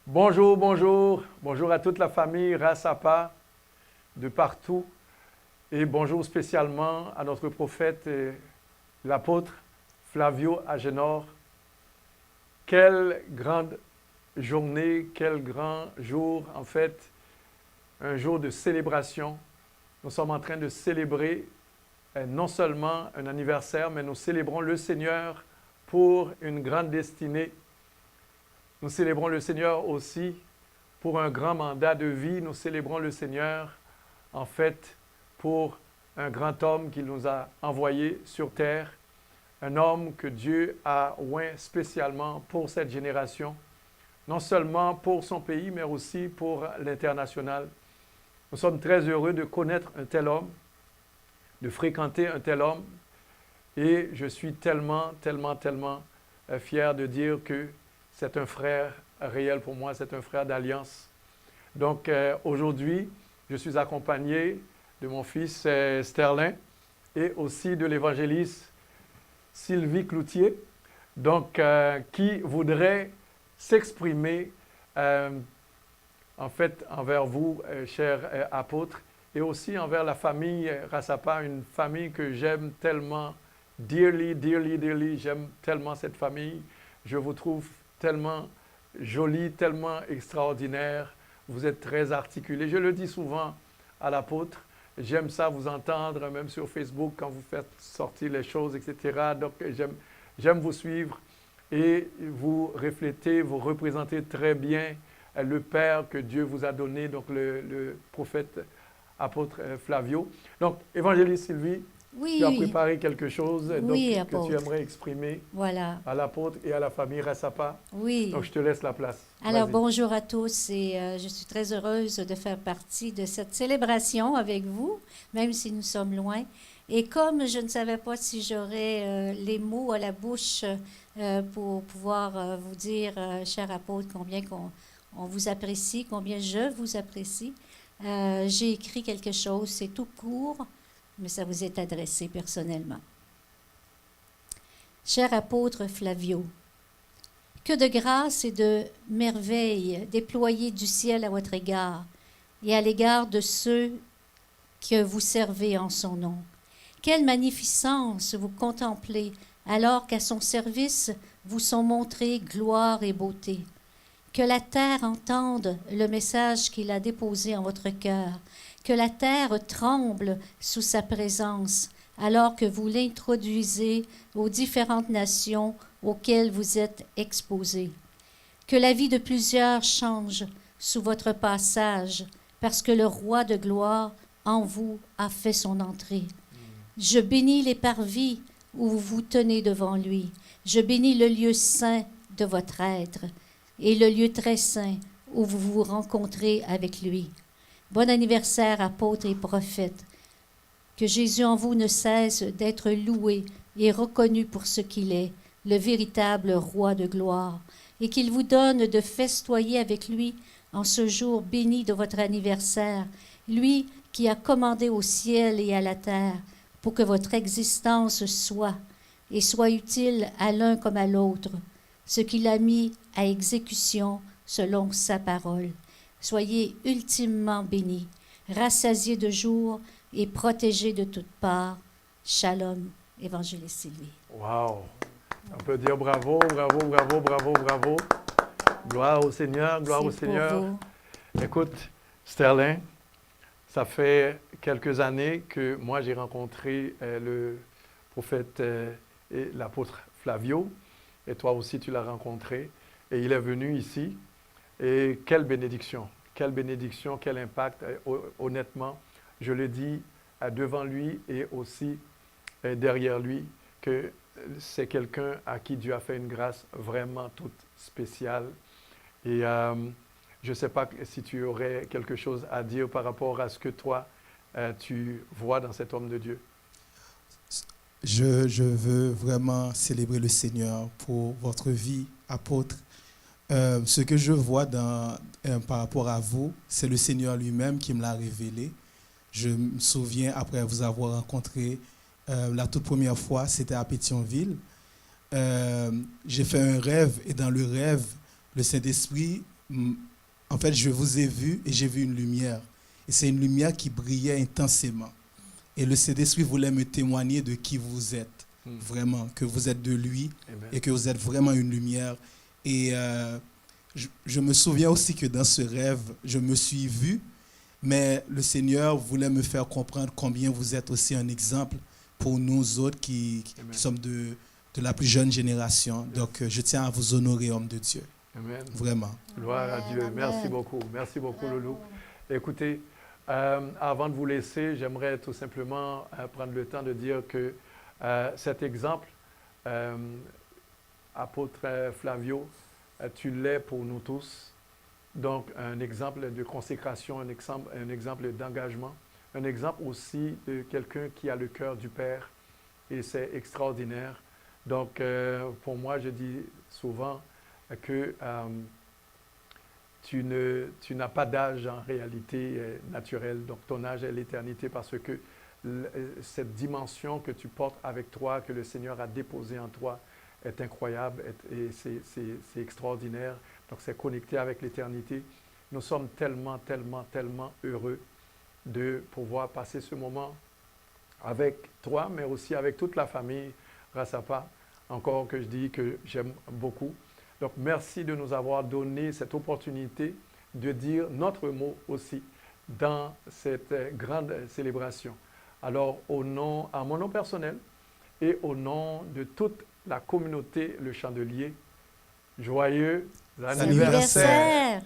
Bonjour, bonjour, bonjour à toute la famille Rasapa de partout et bonjour spécialement à notre prophète et l'apôtre Flavio Agenor. Quelle grande journée, quel grand jour en fait, un jour de célébration. Nous sommes en train de célébrer non seulement un anniversaire, mais nous célébrons le Seigneur pour une grande destinée. Nous célébrons le Seigneur aussi pour un grand mandat de vie. Nous célébrons le Seigneur, en fait, pour un grand homme qu'il nous a envoyé sur terre, un homme que Dieu a oint spécialement pour cette génération, non seulement pour son pays, mais aussi pour l'international. Nous sommes très heureux de connaître un tel homme, de fréquenter un tel homme, et je suis tellement fier de dire que c'est un frère réel pour moi, c'est un frère d'alliance. Donc aujourd'hui, je suis accompagné de mon fils Sterling et aussi de l'évangéliste Sylvie Cloutier, donc qui voudrait s'exprimer en fait envers vous, chers apôtres, et aussi envers la famille Rasapa, une famille que j'aime tellement, dearly, j'aime tellement cette famille. Je vous trouve tellement joli, tellement extraordinaire. Vous êtes très articulé. Je le dis souvent à l'apôtre. J'aime ça vous entendre, même sur Facebook, quand vous faites sortir les choses, etc. Donc, j'aime vous suivre et vous reflétez, vous représentez très bien le Père que Dieu vous a donné, donc le prophète apôtre Flavio. Donc, évangéliste Sylvie, tu as Oui, préparé quelque chose donc, oui, que tu apôtre. aimerais exprimer Voilà, à l'apôtre et à la famille Rasapa. Donc, oui. je te laisse la place. Alors, Vas-y. bonjour à tous et je suis très heureuse de faire partie de cette célébration avec vous, même si nous sommes loin. Et comme je ne savais pas si j'aurais les mots à la bouche pour pouvoir vous dire, cher apôtre, combien on vous apprécie, combien je vous apprécie, j'ai écrit quelque chose, c'est tout court, mais ça vous est adressé personnellement. Cher apôtre Flavio, que de grâce et de merveilles déployées du ciel à votre égard et à l'égard de ceux que vous servez en son nom. Quelle magnificence vous contemplez alors qu'à son service vous sont montrées gloire et beauté. Que la terre entende le message qu'il a déposé en votre cœur, que la terre tremble sous sa présence alors que vous l'introduisez aux différentes nations auxquelles vous êtes exposés. Que la vie de plusieurs change sous votre passage, parce que le roi de gloire en vous a fait son entrée. Je bénis les parvis où vous vous tenez devant lui. Je bénis le lieu saint de votre être et le lieu très saint où vous vous rencontrez avec lui. Bon anniversaire, apôtres et prophètes. Que Jésus en vous ne cesse d'être loué et reconnu pour ce qu'il est, le véritable roi de gloire, et qu'il vous donne de festoyer avec lui en ce jour béni de votre anniversaire, lui qui a commandé au ciel et à la terre pour que votre existence soit et soit utile à l'un comme à l'autre, ce qu'il a mis à exécution selon sa parole. Soyez ultimement bénis, rassasiés de jour et protégés de toutes parts. Shalom, évangéliste Sylvie. Wow! On peut dire bravo, bravo, bravo, bravo, bravo. Gloire au Seigneur, gloire au C'est pour Seigneur. vous. Écoute, Sterling, ça fait quelques années que moi j'ai rencontré le prophète et l'apôtre Flavio, et toi aussi tu l'as rencontré, et il est venu ici, et quelle bénédiction, quel impact, honnêtement, je le dis devant lui et aussi derrière lui, que c'est quelqu'un à qui Dieu a fait une grâce vraiment toute spéciale. Et je ne sais pas si tu aurais quelque chose à dire par rapport à ce que toi, tu vois dans cet homme de Dieu. Je veux vraiment célébrer le Seigneur pour votre vie, apôtre. Ce que je vois par rapport à vous, c'est le Seigneur lui-même qui me l'a révélé. Je me souviens, après vous avoir rencontré la toute première fois, c'était à Pétionville. J'ai fait un rêve et dans le rêve, le Saint-Esprit en fait, je vous ai vu et j'ai vu une lumière. Et c'est une lumière qui brillait intensément. Et le Saint-Esprit voulait me témoigner de qui vous êtes, vraiment, que vous êtes de lui. Amen. Et que vous êtes vraiment une lumière. Et je me souviens aussi que dans ce rêve, je me suis vu, mais le Seigneur voulait me faire comprendre combien vous êtes aussi un exemple pour nous autres qui sommes de la plus jeune génération. Donc, je tiens à vous honorer, homme de Dieu. Amen. Vraiment. Gloire à Dieu. Amen. Merci beaucoup. Merci beaucoup, Loulou. Écoutez, avant de vous laisser, j'aimerais tout simplement prendre le temps de dire que cet exemple, apôtre Flavio, tu l'es pour nous tous. Donc, un exemple de consécration, un exemple d'engagement, un exemple aussi de quelqu'un qui a le cœur du Père. Et c'est extraordinaire. Donc, pour moi, je dis souvent que tu n'as pas d'âge en réalité naturel. Donc, ton âge est l'éternité parce que cette dimension que tu portes avec toi, que le Seigneur a déposée en toi, est incroyable et c'est extraordinaire. Donc, c'est connecté avec l'éternité. Nous sommes tellement, tellement, tellement heureux de pouvoir passer ce moment avec toi, mais aussi avec toute la famille Rassapa. Encore que je dis que j'aime beaucoup. Donc, merci de nous avoir donné cette opportunité de dire notre mot aussi dans cette grande célébration. Alors, à mon nom personnel et au nom de toute la communauté Le Chandelier, joyeux anniversaire!